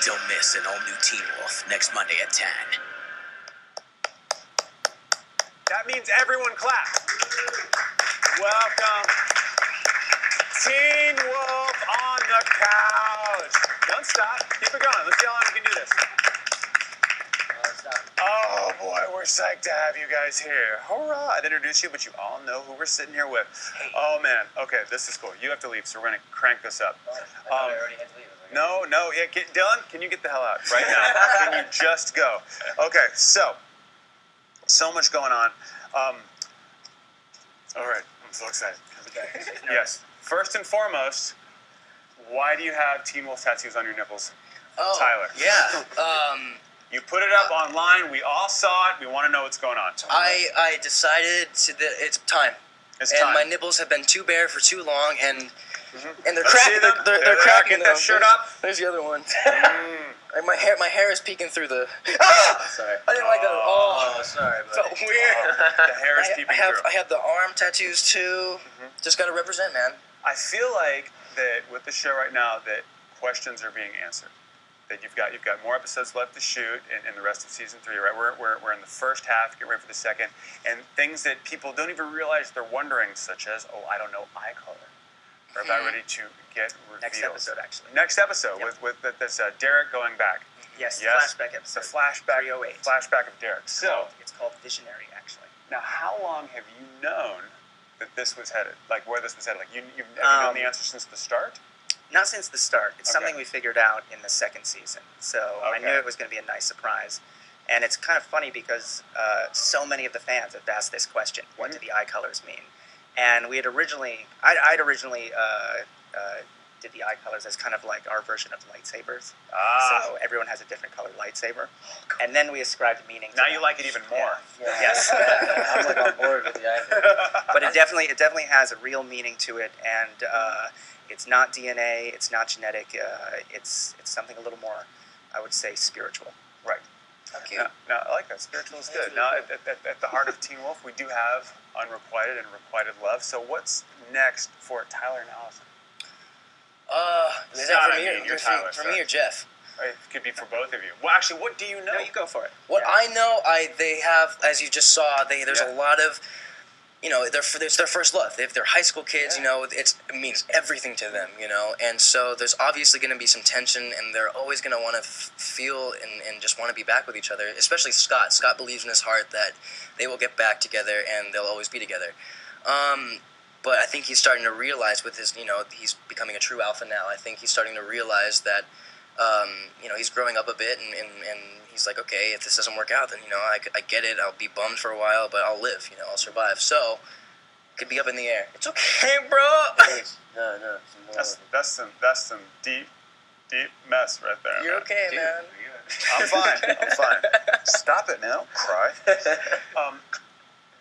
Don't miss an all-new Teen Wolf next Monday at 10. That means everyone clap. Welcome, Teen Wolf on the couch. Don't stop. Keep it going. Let's see how long we can do this. Oh boy, we're psyched to have you guys here. Hurrah! I'd introduce you, but you all know who we're sitting here with. Hey. Oh man. Okay, this is cool. You have to leave, so we're gonna crank this up. I thought I already had to leave. No. Yeah, Dylan, can you get the hell out right now? Can you just go? Okay, so much going on. All right, I'm so excited. Yes. First and foremost, why do you have Teen Wolf tattoos on your nipples? Oh, Tyler. Yeah. You put it up online. We all saw it. We want to know what's going on. I decided that it's time. It's and time. my nipples have been too bare for too long, and they're Let's cracking. see them. They're There they are. cracking. Get that shirt up. There's the other one. Mm. Like my hair is peeking through the. Ah! Sorry. I didn't like that at all. Oh, sorry, It felt buddy. weird. The hair is peeping through. I have the arm tattoos too. Just gotta represent, man. I feel like that with the show right now that questions are being answered. That you've got more episodes left to shoot in the rest of season 3, right? We're in the first half, get ready for the second, and things that people don't even realize they're wondering, such as I don't know eye color, are about ready to get revealed. Next episode, actually. Next episode with this Derek going back. Yes, Yes. flashback The episode. flashback 308. flashback of Derek. So It's called Visionary, actually. now, how long have you known that this was headed? Like where this was headed? Like have you known the answer since the start? Not since the start. It's Okay. something we figured out in the second season. So I knew Okay. it was going to be a nice surprise. And it's kind of funny because so many of the fans have asked this question: what do the eye colors mean? And we had I'd originally did the eye colors as kind of like our version of lightsabers. So everyone has a different colored lightsaber. And then we ascribed meaning to Now them. you like it even more. Yeah. Yes. I'm like on board with the idea. But it definitely has a real meaning to it, and it's not DNA, it's not genetic. It's something a little more, I would say, spiritual. Right. Okay. Now, I like that. Spiritual is good. Now, at the heart of Teen Wolf, we do have unrequited and requited love. So what's next for Tyler and Allison? Is It's that not for me, I mean, you're Tyler, for so- me or Jeff? It could be for both of you. Well, actually, what do you know? No, you go for it. What I know, they have, as you just saw, there's Yeah. a lot of, it's their first love. They're high school kids, it means everything to them, and so there's obviously going to be some tension, and they're always going to want to feel and just want to be back with each other, especially Scott. Scott believes in his heart that they will get back together and they'll always be together. But I think he's starting to realize with his, he's becoming a true alpha now. I think he's starting to realize that, he's growing up a bit, and he's like, okay, if this doesn't work out, then, I get it. I'll be bummed for a while, but I'll live, I'll survive. So, it could be up in the air. It's okay, bro. No. That's some deep mess right there. You're man. okay, man. I'm fine. Stop it now. Cry.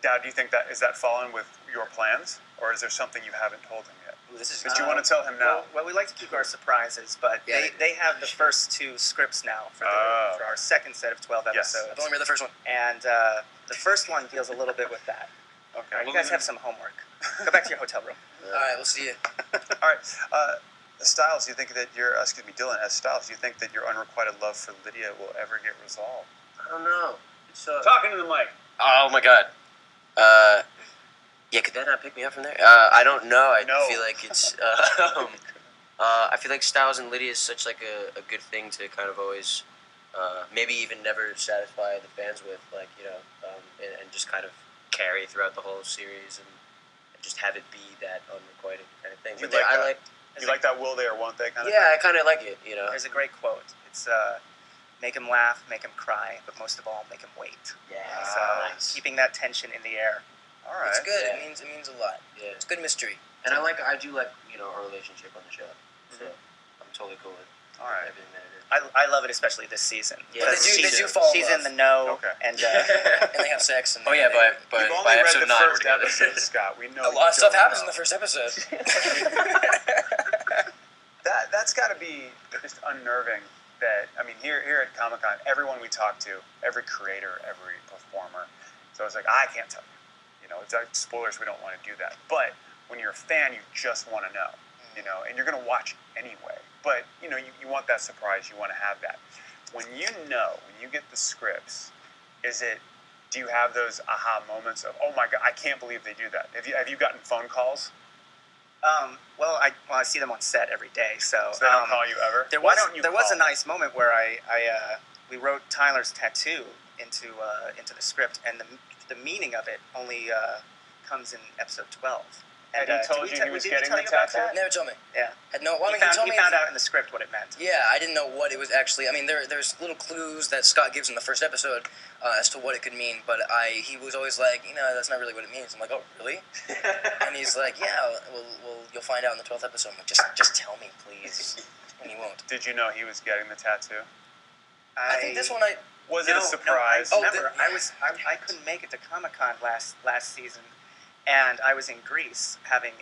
Dad, do you think is that falling with your plans, or is there something you haven't told him yet? Ooh, this is But you want to tell him now? Well, we like to keep our surprises, but Yeah. they have the first 2 scripts now for our second set of 12 Yes. episodes. I've only read the first one. And the first one deals a little bit with that. Okay. You guys have some homework. Go back to your hotel room. All right, we'll see you. All right. Styles, do you think that Dylan, as Styles, do you think that your unrequited love for Lydia will ever get resolved? I don't know. It's Talking to the mic. Oh my god. Yeah, could that not pick me up from there? I don't know. I No. feel like it's. I feel like Styles and Lydia is such like a good thing to kind of always, maybe even never satisfy the fans with, like and just kind of carry throughout the whole series and just have it be that unrequited kind of thing. You But like I that? like. You like that will they or won't they kind of Yeah, I thing? kind of like it. There's a great quote. It's make him laugh, make him cry, but most of all, make him wait. Yeah. So Nice. keeping that tension in the air. All right. It's good. Yeah. It means a lot. Yeah. It's good mystery. And I do like our relationship on the show. So I'm totally cool with All right. everything that it is. I love it, especially this season. Yeah, Because they do she's, fall in she's love. in the know, Okay. and And they have sex. And Oh yeah, but We've by only read episode the 9 we're first together. episode, Scott. We know a lot of stuff you don't happens in know. the first episode. That's got to be just unnerving. That here at Comic-Con, everyone we talk to, every creator, every performer, so it's like I can't tell you. It's like spoilers. We don't want to do that. But when you're a fan, you just want to know. And you're gonna watch anyway. but you want that surprise. You want to have that. When you get the scripts, do you have those aha moments of, oh my God, I can't believe they do that? Have you gotten phone calls? Well, I see them on set every day, so they don't call you ever. There was a nice moment where we wrote Tyler's tattoo into the script, and the meaning of it only comes in episode 12. And he told you he was getting the tattoo? Never told me. Yeah. He found out in the script what it meant. Yeah, I didn't know what it was actually. I mean, there's little clues that Scott gives in the first episode as to what it could mean, but he was always like, that's not really what it means. I'm like, oh, really? And he's like, yeah, well, you'll find out in the 12th episode. I'm like, just tell me, please. And he won't. Did you know he was getting the tattoo? I think this one Was it a surprise? I couldn't make it to Comic-Con last season, and I was in Greece having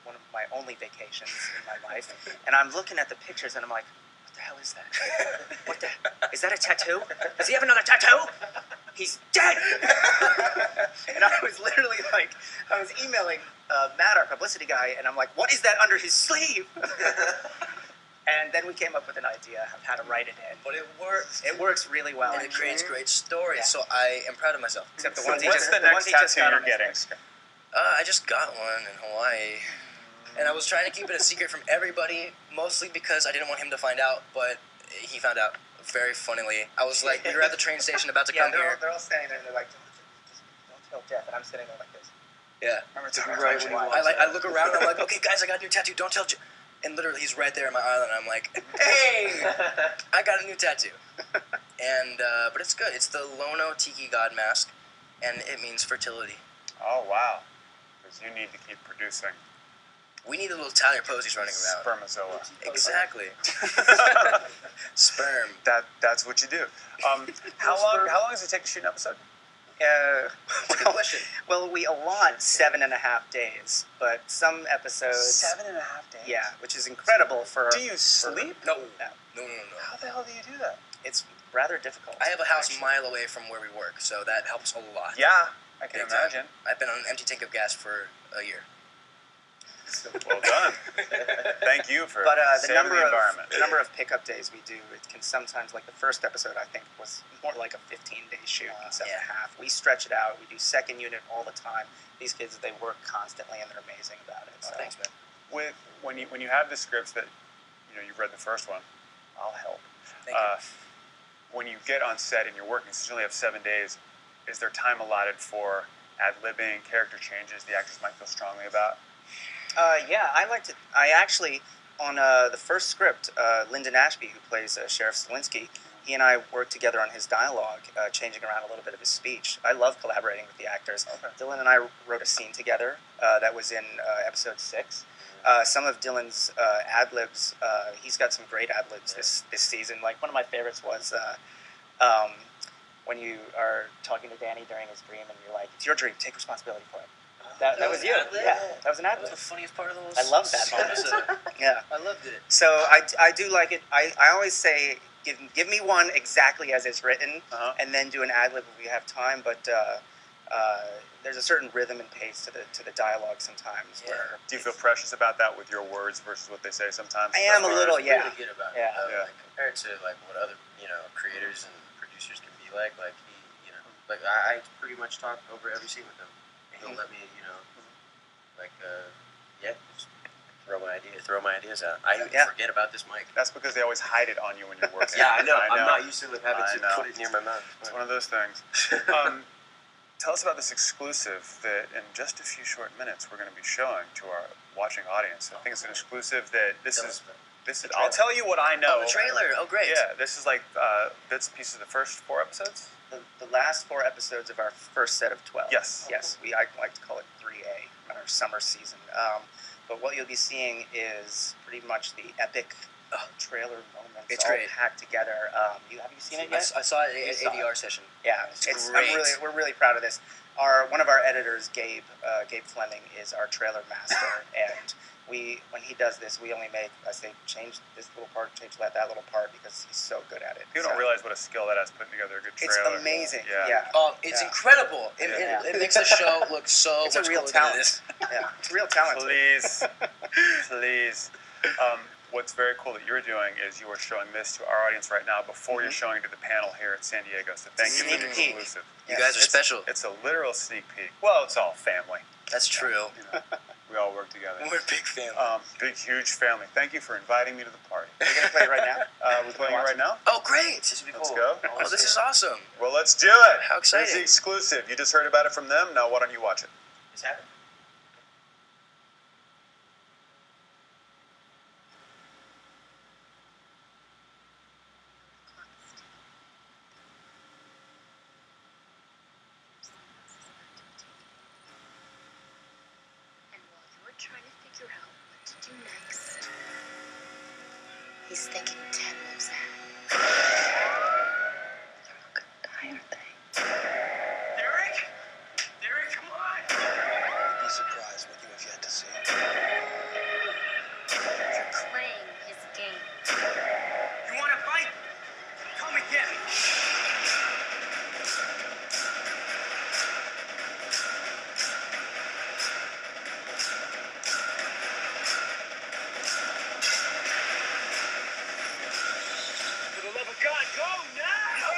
one of my only vacations in my life, and I'm looking at the pictures and I'm like, what the hell is that? Is that a tattoo? Does he have another tattoo? He's dead! And I was literally like, I was emailing Matt, our publicity guy, and I'm like, what is that under his sleeve? And then we came up with an idea of how to write it in. But it works. It works really well. And it creates great stories, so I am proud of myself. Except the So ones what's the next tattoo you're getting? I just got one in Hawaii. And I was trying to keep it a secret from everybody, mostly because I didn't want him to find out, but he found out very funnily. I was like, we were at the train station about to come here. They're all standing there and they're like, don't tell Jeff. And I'm sitting there like this. Yeah. I look around and I'm like, okay, guys, I got a new tattoo. Don't tell Jeff. And literally, he's right there in my island. And I'm like, hey, I got a new tattoo. And but it's good. It's the Lono Tiki God mask, and it means fertility. Oh wow! Because you need to keep producing. We need the little Tyler Posies running around. Spermazoa. Exactly. Sperm. That's what you do. How long does it take to shoot an episode? Good question. Well, we allot 7.5 days, but some episodes 7.5 days. Yeah, which is incredible for. Do you sleep? No. No. How the hell do you do that? It's rather difficult. I have a house a mile away from where we work, so that helps a lot. Yeah, I can imagine. I've been on an empty tank of gas for a year. Well done. Thank you for the saving the environment. The number of pickup days we do, it can sometimes, like the first episode, I think, was more like a 15-day shoot instead of a half. We stretch it out. We do second unit all the time. These kids, they work constantly, and they're amazing about it. So. Thanks, man. When you have the scripts that you've read the first one, I'll help. Thank you. When you get on set and you're working, since you only have 7 days, is there time allotted for ad-libbing, character changes the actors might feel strongly about? Yeah, I actually, on the first script, Lyndon Ashby, who plays Sheriff Stilinski, he and I worked together on his dialogue, changing around a little bit of his speech. I love collaborating with the actors. Okay. Dylan and I wrote a scene together that was in episode 6. Some of Dylan's ad-libs, he's got some great ad-libs this season. Like, one of my favorites was when you are talking to Danny during his dream and you're like, it's your dream, take responsibility for it. That was you. Yeah, that was an ad-lib. That was the funniest part of the whole I love that moment. Yeah. I loved it. So I do like it. I always say, give me one exactly as it's written, and then do an ad-lib if we have time, but there's a certain rhythm and pace to the dialogue sometimes. Yeah. Where Do you feel precious about that with your words versus what they say sometimes? I am a little, yeah. Really good about Yeah. it. Like, compared to like what other creators and producers can be like he I pretty much talk over every scene with him. He'll let me just throw my ideas out. I forget about this mic. That's because they always hide it on you when you're working. Yeah, I know. I'm not used to having to put it near my mouth. It's one of those things. Tell us about this exclusive that in just a few short minutes we're going to be showing to our watching audience. I think it's an exclusive that this is. I'll tell you what I know. Oh, the trailer. Oh, great. Yeah, this is like bits and pieces of the first 4 episodes. the last 4 episodes of our first set of 12. Yes. Yes, I like to call it 3A, our summer season. But what you'll be seeing is pretty much the epic trailer moments. It's all great. packed together. Have you seen it yet? I saw it at ADR session. Yeah, It's great. we're really proud of this. One of our editors, Gabe Fleming, is our trailer master, and when he does this, we only make, change this little part, change that little part, because he's so good at it. You don't realize what a skill that has putting together a good trailer. It's amazing. Yeah. It's incredible. It makes the show look so it's much a real cooler talent. than it is. Yeah, it's real talent. Please. what's very cool that you're doing is you are showing this to our audience right now before you're showing it to the panel here at San Diego. So thank you for the Sneak peek. exclusive. You guys are special. It's a literal sneak peek. Well, it's all family. That's true. You know, we all work together. We're a big family. Big, huge family. Thank you for inviting me to the party. We're gonna play it right now. We're playing it right now? Oh, great! This would be Let's cool. go. Oh, this is awesome. Well, let's do it. How exciting. Here's the exclusive. You just heard about it from them. Now, why don't you watch it? It's happening. And while you're trying to figure out what to do next, he's thinking 10 moves ahead. They're all gonna die, aren't they? Derek? Derek, come on! You'd be surprised what you have yet to see. You're playing his game. You want to fight? Come and get me. For the love of God, go now!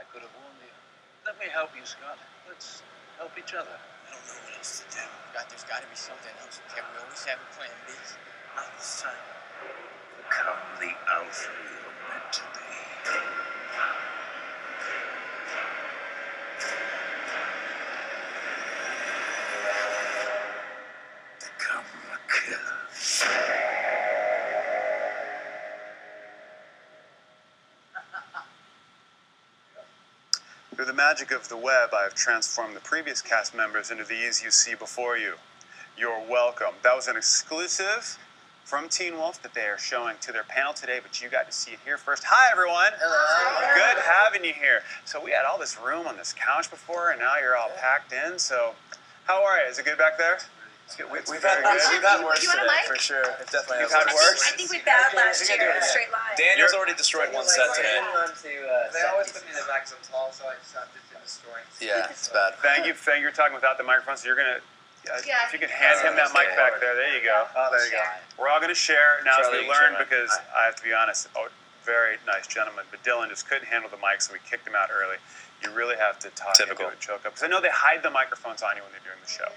I could have warned you. Let me help you, Scott. Let's help each other. I don't know what else to do. There's got to be something else. Can we always have a plan B? Not this time. Become the alpha you're meant to be. Become a killer. Through the magic of the web, I have transformed the previous cast members into these you see before you. You're welcome. That was an exclusive from Teen Wolf that they are showing to their panel today, but you got to see it here first. Hi, everyone. Hello. Good having you here. So we had all this room on this couch before, and now you're all packed in. So how are you? Is it good back there? It's good. It's We've very had good. worse You want a today, mic? for sure. It definitely You've has had worse. worse? I think we bad last year in a straight line. Daniel's already destroyed one set today. They always put me in the back because I'm tall, so I just have to destroy. Yeah, it's bad. Thank you. You're talking without the microphone, so you're going to... Yeah, if you could hand him that mic back there. There you go. Oh, there you go. We're all going to share now as Charlie, we you learn share, man. because I have to be honest. Oh, very nice gentleman, but Dylan just couldn't handle the mic, so we kicked him out early. You really have to talk Typical. into it, choke up. Because I know they hide the microphones on you when they're doing the show.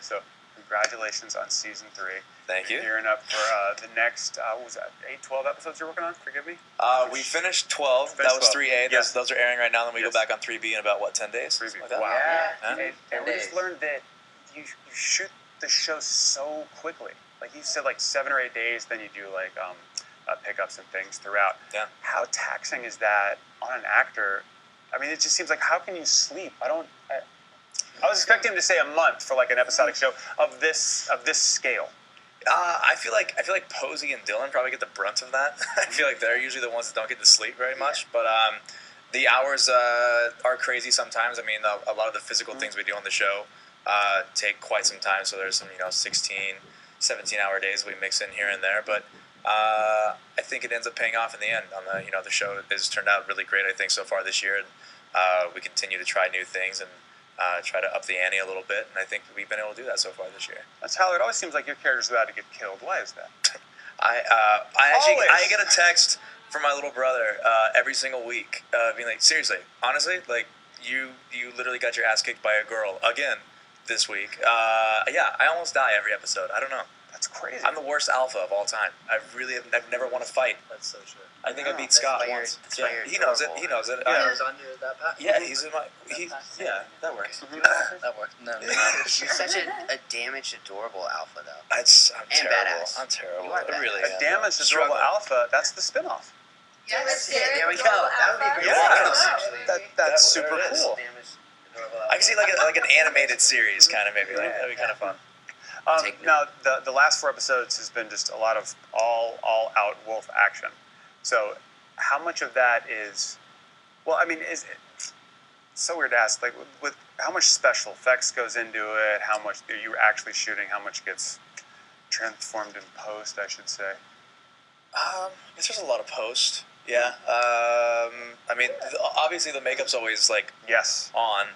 So congratulations on season 3. Thank you. Gearing up for the next, what was that, 8, 12 episodes you're working on? Forgive me? We finished 12. That was 3A. Yes. Those are airing right now. Then we Yes. go back on 3B in about, 10 days? Preview. Something like that? Wow. Yeah. And we just learned that you shoot the show so quickly. Like you said, 7 or 8 days, then you do pickups and things throughout. Yeah. How taxing is that on an actor? I mean, it just seems like, how can you sleep? I was expecting him to say a month for an episodic show of this scale. I feel like Posey and Dylan probably get the brunt of that. I feel like they're usually the ones that don't get to sleep very much. But the hours are crazy sometimes. I mean, a lot of the physical things we do on the show take quite some time. So there's some 16, 17-hour days we mix in here and there. But I think it ends up paying off in the end. On the show has turned out really great, I think, so far this year. And we continue to try new things and try to up the ante a little bit. And I think we've been able to do that so far this year. That's how it always seems like your character's about to get killed. Why is that? I get a text from my little brother every single week, being like, seriously, honestly, you literally got your ass kicked by a girl again this week. Yeah, I almost die every episode. I don't know. That's crazy. I'm the worst alpha of all time. I've never won a fight. That's so true. I think I beat That's Scott why once. That's why you're He knows it. adorable. He knows it. I was under that path. Yeah, he's in my. Yeah, that works. That worked. No. You're such a damaged, adorable alpha, though. I'm And terrible. badass. I'm terrible. You are I really A am. damaged adorable Struggling. alpha, that's the spinoff. Yeah, that's Yeah, there we go. Adorable That would be Alpha. great. Yeah. That's There super it is. cool. I can see like an animated series, kind of maybe. That'd be kind of fun. Now, the last 4 episodes has been just a lot of all-out wolf action. So, how much of that is? Well, I mean, is it? It's so weird to ask. With how much special effects goes into it? How much are you actually shooting? How much gets transformed in post? I should say. I guess there's a lot of post. Yeah. I mean, obviously the makeup's always like Yes. on,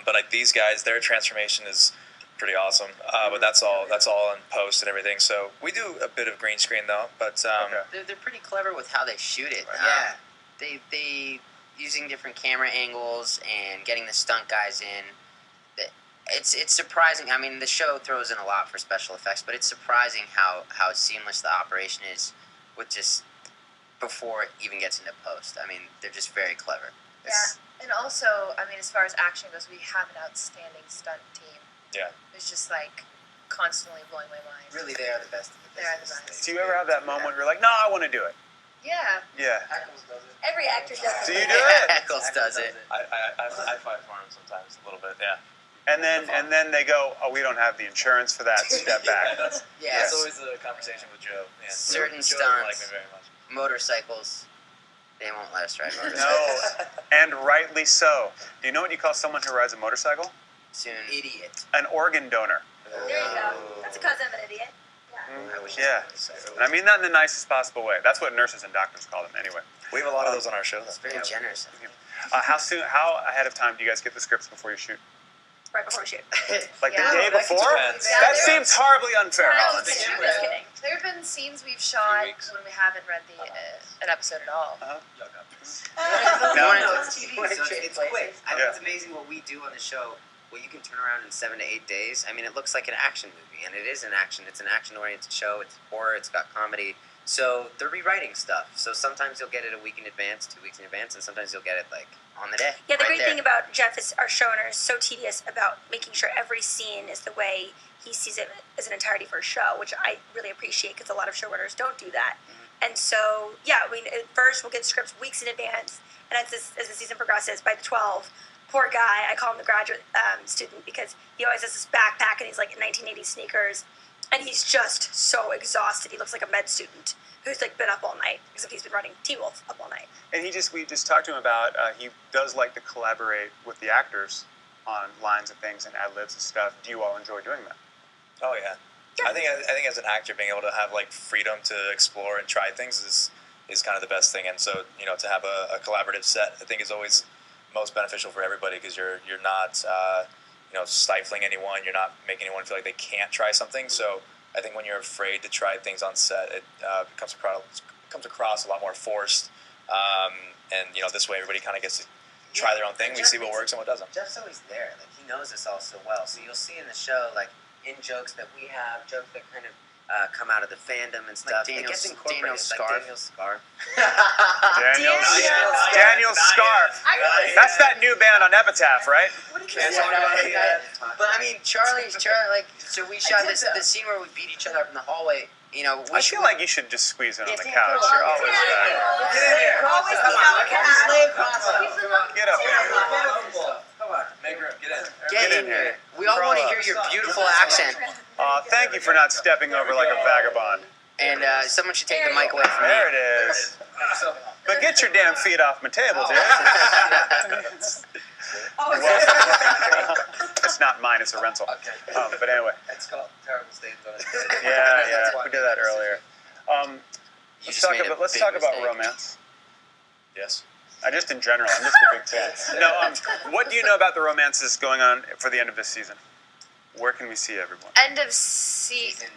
but like these guys, their transformation is pretty awesome. But that's all in post and everything. So we do a bit of green screen though. But They're pretty clever with how they shoot it. Yeah. They using different camera angles and getting the stunt guys in. It's surprising. I mean, the show throws in a lot for special effects, but it's surprising how seamless the operation is with just before it even gets into post. I mean, they're just very clever. Yeah, and also, I mean, as far as action goes, we have an outstanding stunt team. Yeah. It's just like constantly blowing my mind. Really, they are the best of the They are the business. best. Do you ever have that moment where you're like, no, I want to do it? Yeah. Yeah. Hackles does it. Every actor does Do it. you do it? Eccles does it. I fight for him sometimes a little bit. Yeah. And then they go, oh, we don't have the insurance for that. Step back. That's Yes. always the conversation with Joe. Yeah. Certain Joe doesn't like stunts. me very much. Motorcycles, they won't let us ride motorcycles. No, and rightly so. Do you know what you call someone who rides a motorcycle? Soon. Idiot. An organ donor. There you go. That's because I'm an idiot. Yeah. And I mean that in the nicest possible way. That's what nurses and doctors call them anyway. We have a lot of those on our show. It's very generous. How ahead of time do you guys get the scripts before you shoot? Right before we shoot. Like Yeah. the day That before? depends. That seems horribly unfair. No, Alex. I'm just kidding. There have been scenes we've shot when we haven't read an episode at all. No, it's TV, so it's quick. I think Yeah. it's amazing what we do on the show. What you can turn around in 7 to 8 days. I mean, it looks like an action movie, and it is an action. It's an action-oriented show. It's horror. It's got comedy. So they're rewriting stuff. So sometimes you'll get it a week in advance, 2 weeks in advance, and sometimes you'll get it like on the day. Yeah, the right great there. thing about Jeff is our showrunner is so tedious about making sure every scene is the way he sees it as an entirety for a show, which I really appreciate because a lot of showrunners don't do that. And so, yeah, I mean, at first we'll get scripts weeks in advance, and as the season progresses, by the 12, poor guy, I call him the graduate student because he always has this backpack and he's like in 1980s sneakers, and he's just so exhausted. He looks like a med student who's like been up all night because he's been running Teen Wolf up all night. And we just talked to him about he does like to collaborate with the actors on lines and things and ad libs and stuff. Do you all enjoy doing that? Oh yeah. I think as an actor, being able to have like freedom to explore and try things is kind of the best thing. And so to have a collaborative set, I think is always most beneficial for everybody because you're not stifling anyone. You're not making anyone feel like they can't try something. So I think when you're afraid to try things on set, it comes across a lot more forced. And this way, everybody kind of gets to try their own thing. We see what works and what doesn't. Jeff's always there. Like he knows us all so well. So you'll see in the show, like in jokes that we have, jokes that kind of come out of the fandom and stuff. Like it gets incorporated. Daniel's scarf. Daniel's scarf. Daniel's Scarf. That's that new band on Epitaph, right? But I mean, Charlie, like, so we shot the scene where we beat each other up in the hallway. I feel like you should just squeeze in on the couch. You're always there. Get in here. Always the outcast. Get up here. Come on, make room. Get in. Get in here. We all want to hear your beautiful accent. Thank you for not stepping over like a vagabond. And someone should take the mic away from me. There it is. But get your damn feet off my table, dude. It's not mine, it's a rental. But anyway. It's got terrible stains on it. Yeah, we did that earlier. Let's talk about mistake. romance. Yes. Just in general, I'm just a big fan. No, what do you know about the romances going on for the end of this season? Where can we see everyone? End of season.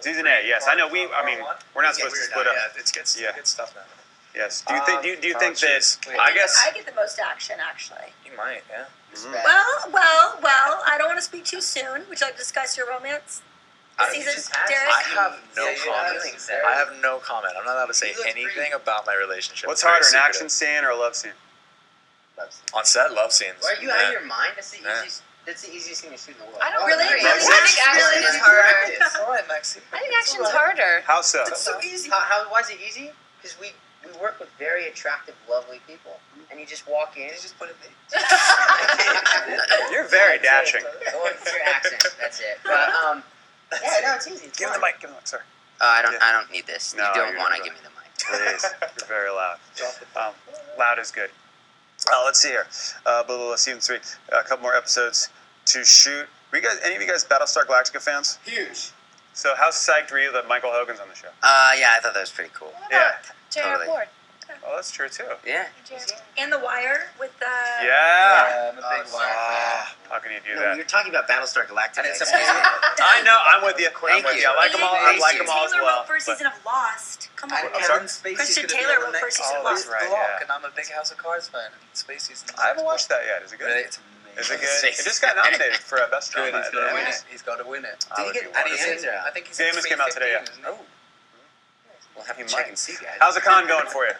Season A, yes. I know we're not supposed to split up. Yeah, it's good stuff now. Yes. Do you think that? I guess I get the most action, actually. you might. Yeah. Well, I don't want to speak too soon. Would you like to discuss your romance this season, Derek? I have no comment. feelings there. I have no comment. I'm not allowed to say anything about my relationship. What's It's very harder, an secretive. action scene or a love scene? On set, love scenes. Are you out Yeah. of your mind? That's the Yeah. easiest. That's the easiest thing to shoot in the world. I don't Really? agree. Really? I think action is harder. All right, Maxie. I think action's harder. How so? It's so easy. Why is it easy? Because we work with very attractive, lovely people, and you just walk in. You just put it there. You're very dashing. Well, it's your accent. That's it. But yeah, no, it's easy. It's Give him fun. the mic. Give him the mic. Sorry. I don't need this. No, you don't you're want to not. give me the mic. Please. You're very loud. Loud is good. Let's see here. Season 3. A couple more episodes to shoot. Were you guys? Any of you guys Battlestar Galactica fans? Huge. So how psyched were you that Michael Hogan's on the show? Yeah, I thought that was pretty cool. Yeah. J.R. Totally. Ford. Oh, that's true too. Yeah. And The Wire with the. Yeah. I'm a big fan. How can you do No, that? you're talking about Battlestar Galactica. And it's Excuse me. I know. I'm with you. I'm with you. I like them all. I like them all as Taylor well. wrote first but- season of Lost. Come on. And I'm sorry? Kevin Spacey's Christian gonna be Taylor on the wrote next first season of Oh, Lost. that's right. block, Yeah. and I'm a big House of Cards fan. And Spacey's in the I haven't next watched that yet. Is it one. good? It's amazing. Is it good? It just got nominated for a best Good. drama. He's at got the to win Emmys. it. He's got to win it. I would be And one. he's in. I think he's The in Emmys came out today, yeah. 3:15, isn't he? Oh. We'll have He to check might. and see, guys. How's the con going for you?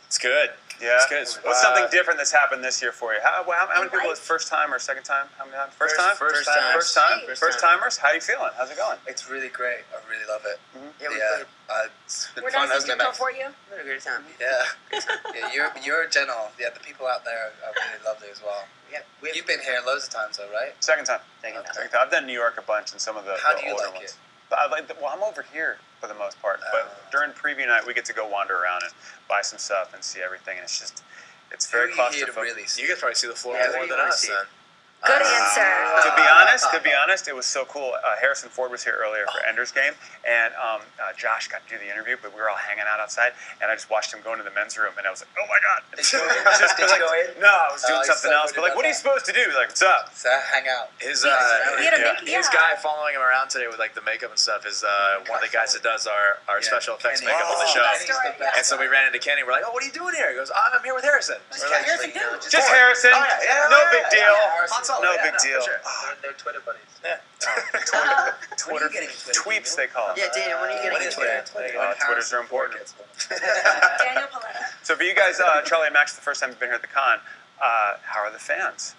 It's good. Yeah. It's good. What's something different that's happened this year for you? How many people? Life. First time or second time? How many times? First time. First time. First time. First First time. timers. How you feeling? How's it going? It's really great. I really love it. Yeah, we Yeah, played. it's been We're fun, done hasn't it, Sister Max? for you. We had a great time. Yeah, you're general. Yeah, the people out there are really lovely as well. Yeah, You've been here loads of times, though, right? Second time. Second time. Second time. I've done New York a bunch and some of the How the do you older like ones. it? But I like. Well, I'm over here for the most part. But during preview night, we get to go wander around and buy some stuff and see everything, and it's just. It's very Who are you here to claustrophobic. really see? You guys probably see the floor Yeah, more who do than you wanna us see? then. Good answer. To be honest, it was so cool. Harrison Ford was here earlier for Ender's Game, and Josh got to do the interview, but we were all hanging out outside, and I just watched him go into the men's room, and I was like, oh my god! Did you go in? No, I was doing he's something so else. good But at like, what are you that. supposed to do? Like, what's up? So hang out. His He had a make- his yeah. guy following him around today with like the makeup and stuff is one of the guys that does our special effects Kenny. makeup on the Oh, show. That's story, yeah. And so we ran into Kenny. We're like, oh, what are you doing here? He goes, I'm here with Harrison. We're like, Harrison who? Just Harrison. Oh, yeah, no yeah, big yeah, deal. yeah, Han Solo, No yeah, big no, for deal. sure. They're Twitter buddies. Twitter, getting Twitter, tweeps they call them. Yeah, Dan, when are you getting into Twitter? Twitters are important. Daniel Paletta. So for you guys, Charlie and Max, the first time you've been here at the con, how are the fans?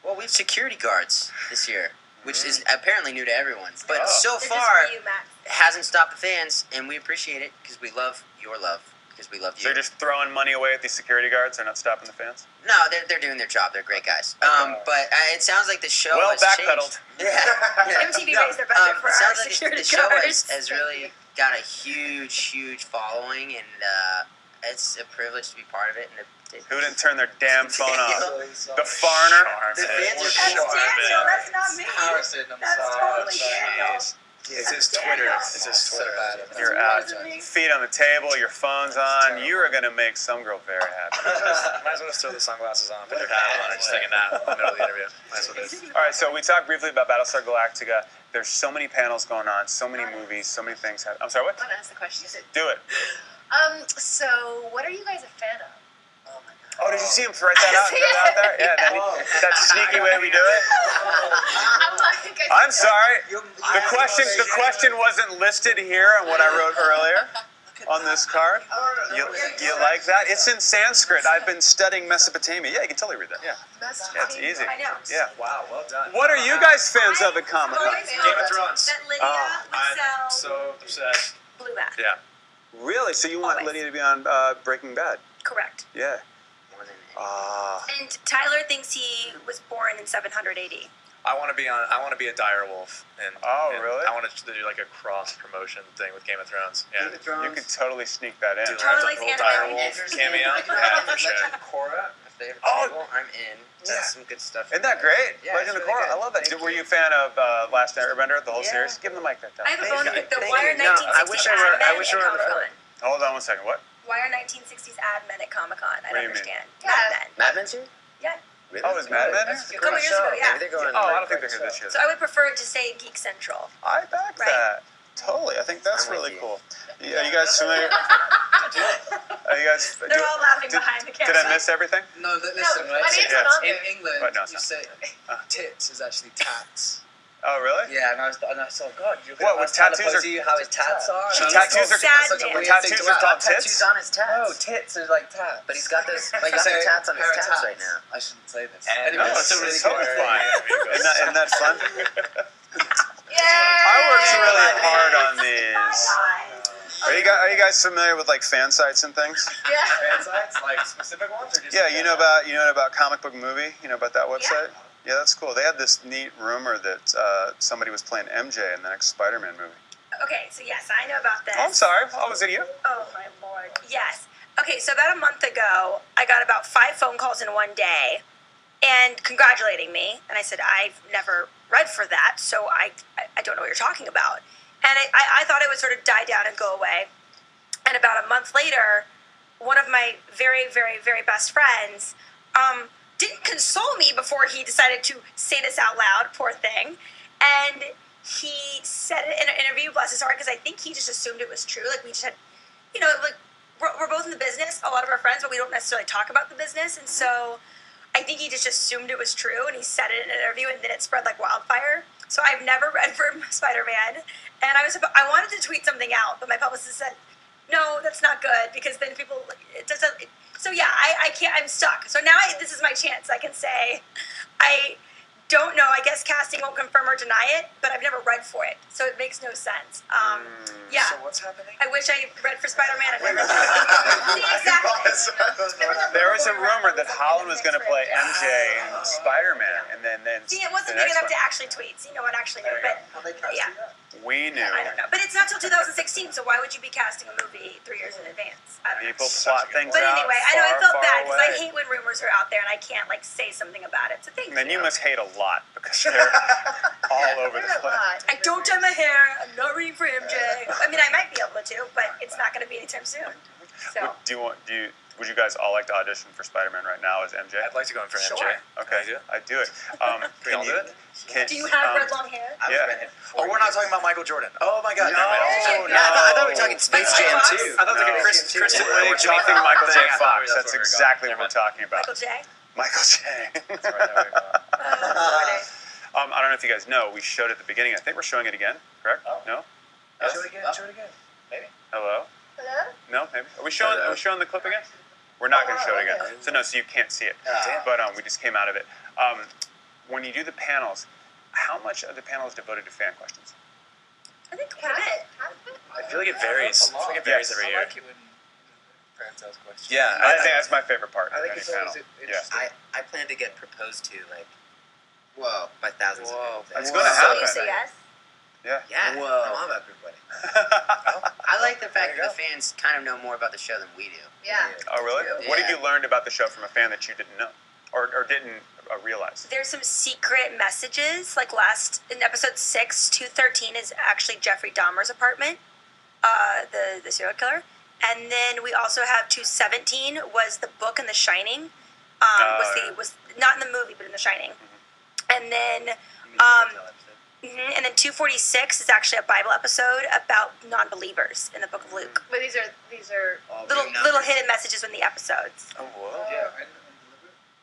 Well, we have security guards this year, which is apparently new to everyone. But Oh. so This is far, for you, Max. it hasn't stopped the fans, and we appreciate it because we love your love, because we love you. So you're just throwing money away at these security guards? They're not stopping the fans? No, they're doing their job. They're great guys. But it sounds like the show Well has backpedaled. changed. Yeah. MTV raised their budget for it our sounds like security the show guards. has really got a huge following, and it's a privilege to be part of it. And Who didn't turn their damn phone on? So The foreigner? The fans are That's short, Daniel. man. That's not me. Harrison, I'm That's sorry. totally Daniel. It's his Twitter. It's his So Twitter. bad. You're out. Feet on the table, your phone's on. You are going to make some girl very happy. Might as well just throw the sunglasses on, put your hat on, and just take a nap in the middle of the interview. Might as well do it. All right, so we talked briefly about Battlestar Galactica. There's so many panels going on, so many movies, so many things. I'm sorry, what? I want to ask the question. Do it. So what are you guys a fan of? Oh, did you see him write that out? Throw that out there? Yeah, that sneaky way we do it. I'm like, I'm sorry. The question wasn't listed here on what I wrote earlier on this card. You like that? It's in Sanskrit. I've been studying Mesopotamia. Yeah, you can totally read that. Yeah, it's easy. I know. Yeah. Wow, well done. What are you guys fans of at Comic Con? Game of Thrones. That Lydia would I'm sell so obsessed. blue bath. Yeah. Really? So you want Always. Lydia to be on Breaking Bad? Correct. Yeah. And Tyler thinks he was born in 700 AD. I want to be a dire wolf, and really? I want to do like a cross promotion thing with Game of Thrones. Yeah, You could totally sneak that in. do Charlie's like a little anime. dire wolf cameo. Yeah, for sure. Korra, my favorite Oh! table, I'm in. That's some good stuff. Isn't that great? Yeah, Legend it's of really Korra. I good. love that. Thank Were you. you a fan of Last Airbender, the whole Yeah. series? Give him the mic that I time. have a bone to pick. The Thank Wire you. No, 1960s I wish I were- ad I men wish at I were on the Comic-Con. Hold on one second. What? Wire 1960s ad men at Comic Con. I What do don't you mean? understand. Yeah. Mad Men. Mad Men's here? Yeah. Really? Oh, is Mad Men here? A couple years ago, yeah. Maybe they're going. Oh, I don't think they're here this year. So I would prefer it to say Geek Central. I back Right. that. Totally. I think that's I'm with really you. cool. Are you guys familiar? Are you guys? They're all laughing did, behind the Did camera. I miss everything? No, listen, No, right? my name's Yeah. not on In there. England, What? No, it's you not. say tits is actually tats. Oh, really? Yeah, and I saw God. What, with tattoos or- how his tats are? So And tattoos are Sad such a man. weird tattoos thing to are have. called Tattoos tits. on his tats. No, tits are like tats. But he's got those. Like He's got say the tats on his pair of tats tats right now. I shouldn't say this. And Anyway, No, it's a really it's totally cool fine. Yeah. Isn't that fun? Yay! I worked really hard on these. Are you guys familiar with like fan sites and things? Yeah. Fan sites, like specific ones, or just Yeah, you know about Comic Book Movie. You know about that website? Yeah, that's cool. They had this neat rumor that somebody was playing MJ in the next Spider-Man movie. Okay, so yes, I know about this. Oh, I'm sorry. Oh, was it you? Oh my lord. Yes. Okay, so about a month ago, I got about 5 phone calls in one day and congratulating me. And I said, I've never read for that, so I don't know what you're talking about. And I thought it would sort of die down and go away. And about a month later, one of my very, very, very best friends, didn't console me before he decided to say this out loud, poor thing. And he said it in an interview, bless his heart, because I think he just assumed it was true. Like, we just had, like, we're both in the business, a lot of our friends, but we don't necessarily talk about the business. And so I think he just assumed it was true, and he said it in an interview, and then it spread like wildfire. So I've never read for Spider-Man, and I wanted to tweet something out, but my publicist said, no, that's not good, because then people, so yeah, I can't, I'm stuck. So now this is my chance. I can say, I don't know. I guess casting won't confirm or deny it, but I've never read for it, so it makes no sense. Yeah. So what's happening? I wish I read for Spider-Man. I've never See, exactly. There was a rumor that Holland was going to play MJ in Spider-Man, and then See, it wasn't big enough to actually tweet, so no one actually knew. But yeah, we knew. I don't know. But it's not till 2016, so why would you be casting a movie 3 years in advance? I don't know. People plot things But out. anyway, I know I felt far bad because I away. hate when rumors are out there and I can't say something about it. So thank And then you. you must hate a lot because they're all over the place. I don't dye my hair. I'm not reading for MJ. I mean, I might be able to, but it's not going to be anytime soon. So. Would you guys all like to audition for Spider-Man right now as MJ? I'd like to go in for Sure. MJ. Okay, I'd do it. We all do it? Do you have red long hair? Yeah. Oh, we're not talking about Michael Jordan. Oh my God. No, I thought we were talking Space Jam Fox? too. I thought we were talking Kristen We're Wiig, talking Jimmy Michael J. Fallon. Fox. That's exactly what we're talking about. Michael J. Michael J. I don't know if you guys know, we showed it at the beginning. I think we're showing it again, correct? Oh. No? Show it again. Show it again. Maybe. Hello? Hello? No, maybe. Are we showing the clip again? We're not going to show it again. So no, so you can't see it. But we just came out of it. When you do the panels, how much of the panel is devoted to fan questions? I think quite a bit. I feel like it varies. I feel like it varies every year. Fans ask questions. Yeah, I think that's my favorite part. I think of it's any always panel. interesting. I plan to get proposed to by thousands of people. It's going to So happen. you say yes? Yeah. Yeah, Whoa. I'm all about group wedding. I like the fact that the fans kind of know more about the show than we do. Yeah. Oh, really? Yeah. What have you learned about the show from a fan that you didn't know or didn't realize? There's some secret messages. Like in episode 6, 213 is actually Jeffrey Dahmer's apartment, the serial killer. And then we also have 217 was the book in The Shining. Was not in the movie, but in The Shining. And then and then 246 is actually a Bible episode about non-believers in the Book of Luke. But these are Little hidden messages in the episodes. Oh, whoa.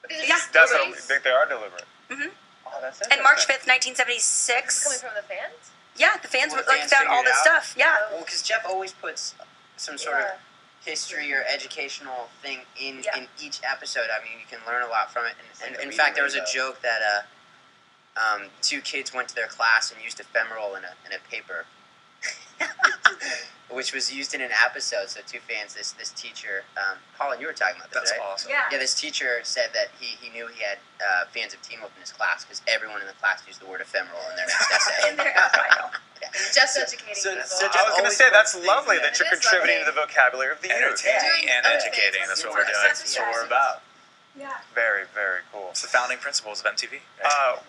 But these are Yeah. just That's stories. they are deliberate. Mhm. Oh, that's And March interesting. 5th, 1976. This is coming from the fans? Yeah, the fans Well, were, fans found all figured this it out. stuff. Yeah. Well, because Jeff always puts some sort of history or educational thing in each episode. I mean, you can learn a lot from it. And in fact, there was a joke that two kids went to their class and used ephemeral in a paper, which was used in an episode. So two fans, this teacher, Colin, you were talking about this, That's right? awesome. Yeah. Yeah, this teacher said that he knew he had fans of Teen Wolf in his class because everyone in the class used the word ephemeral in their next essay. In their final. Just educating So- people. so I was going to say, that's lovely that It you're is contributing lovely. to the vocabulary of the youth. Entertaining and Doing educating. other That's what things. we're doing. That's That's what we're about. Yeah. Very, very cool. It's the founding principles of MTV.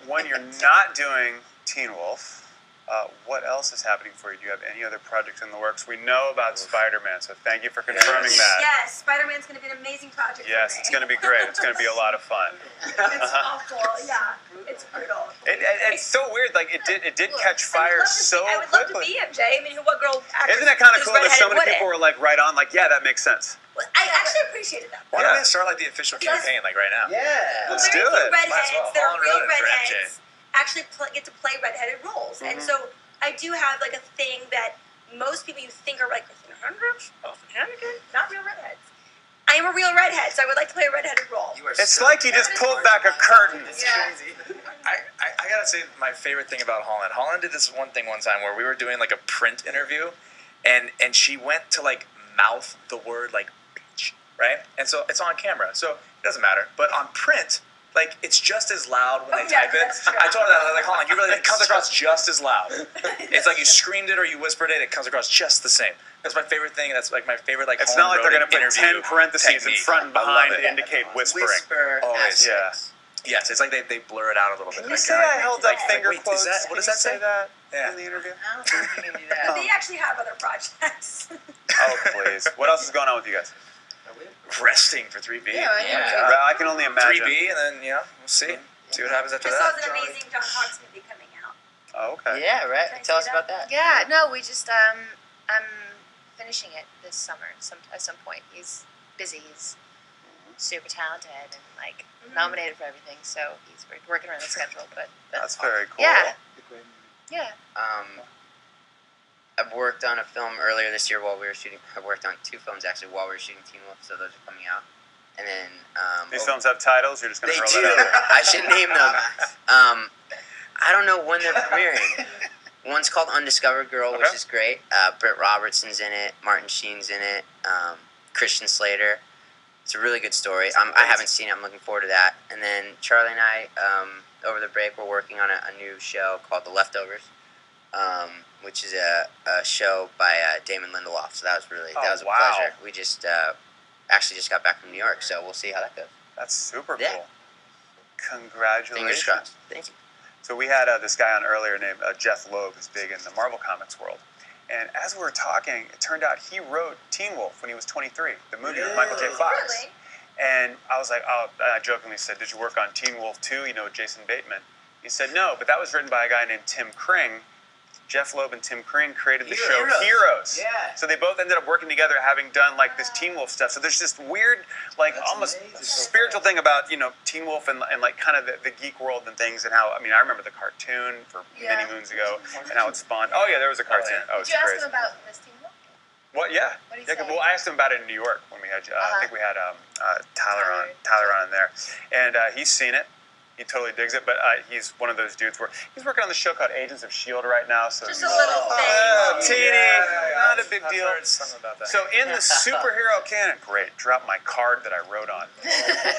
When you're not doing Teen Wolf, what else is happening for you? Do you have any other projects in the works? We know about Spider-Man, so thank you for confirming that. Yes, Spider-Man's going to be an amazing project. Yes, for it's me. going to be great. It's going to be a lot of fun. It's awful. Yeah, it's brutal. It's so weird. Like it did catch fire so I would love to quickly. be MJ. I mean, what girl? Isn't that kind of who's cool that so many redheaded people were wouldn't? like right on? Like, yeah, that makes sense. Well, I actually appreciated that. Why don't Yeah. we start like the official Because- campaign like right now? Yeah. Let's Very do few it. Might as redheads well. that are Holland real Road for MJ. redheads actually get to play redheaded roles, and so I do have like a thing that most people you think are like hundreds, not real redheads. I am a real redhead, so I would like to play a redheaded role. It's like you just pulled back a curtain. Yeah. I gotta say my favorite thing about Holland. Holland did this one thing one time where we were doing like a print interview, and she went to like mouth the word like bitch, right? And so it's on camera, so it doesn't matter. But on print, like it's just as loud when they type it. that's true. I told her that I was like, Holland, it comes across just as loud. It's like you screamed it or you whispered it. It comes across just the same. That's my favorite thing. That's like my favorite like. It's not like they're going to put interview 10 parentheses in technique. front and I love behind it. to indicate whispering. Whisper. Always. asterisks. Yes, it's like they blur it out a little bit. Can you say I held up finger wait, quotes? what does that say? that Yeah. in the interview? I don't think we can do But that. they actually have other projects. Oh, please. What else is going on with you guys? resting for 3B. Yeah, I Yeah. know. I can only imagine. 3B, and then we'll see what happens after I saw that. an amazing John Hawkes movie coming out. Oh, okay. Yeah, right. Can I Tell say us about that. Yeah, no, we just I'm finishing it this summer. At some point, he's busy. He's super talented and like nominated for everything. So he's working around the schedule. But That's very cool. yeah, yeah. I've worked on a film earlier this year while we were shooting. I worked on 2 films actually while we were shooting Teen Wolf, so those are coming out. And then These films have titles. You're just going they to do. throw that out there. I should name them. I don't know when they're premiering. One's called Undiscovered Girl, which Okay. is great. Britt Robertson's in it. Martin Sheen's in it. Christian Slater. It's a really good story. I haven't seen it. I'm looking forward to that. And then Charlie and I, over the break, we're working on a new show called The Leftovers, which is a show by Damon Lindelof. So that was a wow. pleasure. We just actually just got back from New York, so we'll see how that goes. That's super Yeah. cool. Congratulations. Fingers crossed. Thank you. So we had this guy on earlier named Jeff Loeb, who's big in the Marvel Comics world. And as we were talking, it turned out he wrote Teen Wolf when he was 23, the movie with Michael J. Fox. Really? And I was like, I jokingly said, did you work on Teen Wolf 2, with Jason Bateman? He said, no, but that was written by a guy named Tim Kring. Jeff Loeb and Tim Kring created the show Heroes. Yeah. So they both ended up working together, having done like this Teen Wolf stuff. So there's this weird, like almost spiritual thing about Teen Wolf and like kind of the geek world and things, and how I remember the cartoon for many moons ago and how it spawned. Oh yeah, there was a cartoon. Oh, it's Did you ask crazy. him about this team? What? Yeah. What did he Yeah. say? Well, I asked him about it in New York when we had. I think we had Tyler on in there, and he's seen it. He totally digs it, but he's one of those dudes where he's working on the show called Agents of S.H.I.E.L.D. right now. So Just a little thing. teeny, not a big I've deal. heard something about that. So in the superhero canon, great, drop my card that I wrote on.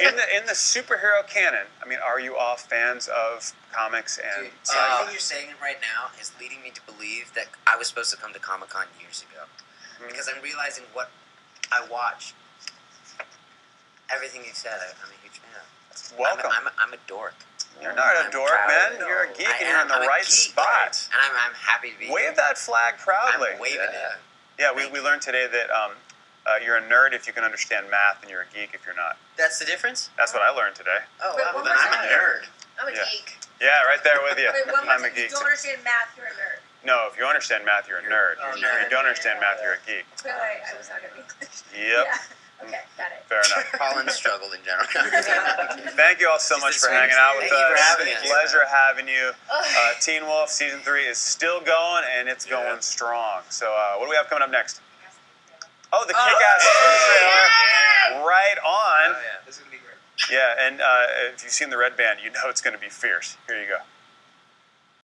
In the superhero canon, are you all fans of comics and? Dude, everything you're saying right now is leading me to believe that I was supposed to come to Comic-Con years ago. Because I'm realizing what I watch. Everything you said, I'm a huge fan of. Welcome. I'm a dork. You're not a dork, man. You're a geek, and you're in the right spot. And I'm happy to be Wave here. that flag proudly. I'm waving it. Yeah, we learned today that you're a nerd if you can understand math, and you're a geek if you're not. That's the difference? That's what I learned today. Oh, Wait, wow. one Then more I'm a time. nerd. I'm a Yeah. geek. Yeah, right there with you. Wait, one more I'm a time. If you geek. don't understand math, you're a nerd. No, if you understand math, you're a nerd. Oh, If you nerd. don't understand math, you're a geek. But I was not going to be English. Yep. Yeah. Okay, got it. Fair enough. Holland struggled in general. Thank you all so She's much the for hanging sweetest. out with Thank you for us. having us. Pleasure having you. Teen Wolf Season 3 is still going, and it's going strong. So what do we have coming up next? Oh, the Kick-Ass 2 trailer. Right on. Oh, yeah. This is going to be great. Yeah, and if you've seen the Red Band, you know it's going to be fierce. Here you go.